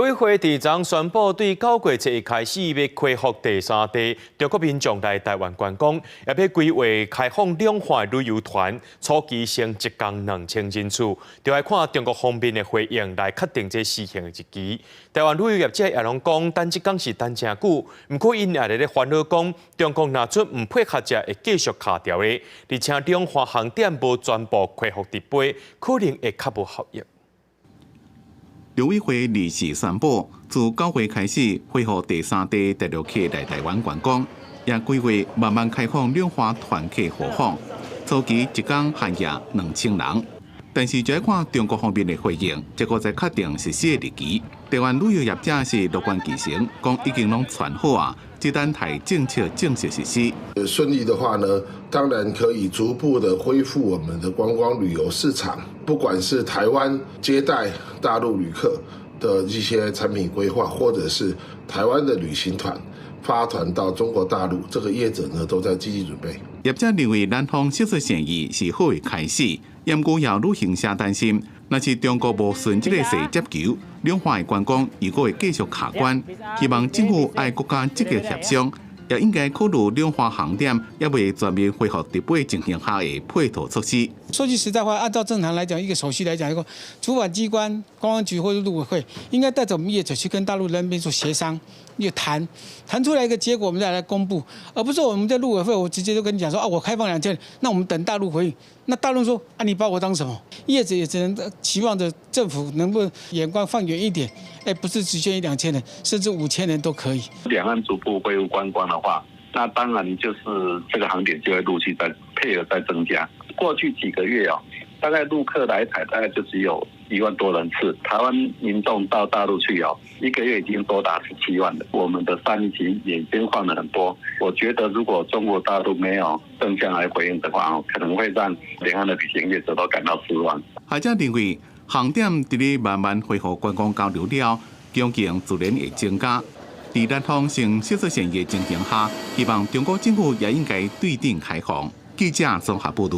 委会第昨宣布，对9月1日开始要恢复第3地中国民众来台湾观光，也要规划开放两化旅游团，初期先1天2000人次，就要看中国方面的回应来确定这实行的日期。台湾旅游业者也拢讲，等1天是等真久，不过因也咧烦恼讲，中国拿出唔配合者会继续卡掉的，而且两化航点无全部恢复直飞，可能会较无效益。陆委会24宣布，自9月开始恢复第3地大陆客来台湾观光，也规划慢慢开放两化团客互访，初期1天限额2000人。但是就要看中国方面的回应，结果再确定实施的日期。台湾旅游业者是乐观其成，讲已经拢传好啊，只等待政策正式实施。顺利的话呢，当然可以逐步的恢复我们的观光旅游市场，不管是台湾接待大陆旅客的一些产品规划，或者是台湾的旅行团发团到中国大陆，这个业者呢都在积极准备。业者认为南方特色生意是好的开始，不过也旅行社担心，若是中国无顺这个势接球，两化的观光如果会继续卡关，希望政府爱国家积极协商，也应该考虑两化航点也未全面恢复直飞情形下的配套措施。说句实在话，按照正常来讲，一个手续来讲，一个主管机关、公安局或者陆委会，应该带着我们业者去跟大陆那边做协商，也谈出来一个结果，我们再来公布，而不是我们在陆委会，我直接就跟你讲说啊，我开放2000，那我们等大陆回应。那大陆说啊，你把我当什么？业者也只能期望着政府能不能眼光放远一点，不是只限1、2000人，甚至5000人都可以。两岸逐步恢复观光的话，那当然就是这个航点就会陆续在配合在增加。过去几个月大概陆客来台大概就只有1万多人次，台湾民众到大陆去一个月已经多达17万了。我们的善意情也已经换了很多。我觉得如果中国大陆没有正向来回应的话，可能会让两岸的旅行业者都感到失望。学者认为，航点伫咧慢慢恢复观光交流了，经济自然会增加。在南方性特色生意的情形下，希望中国政府也应该对等开放。记者综合报道。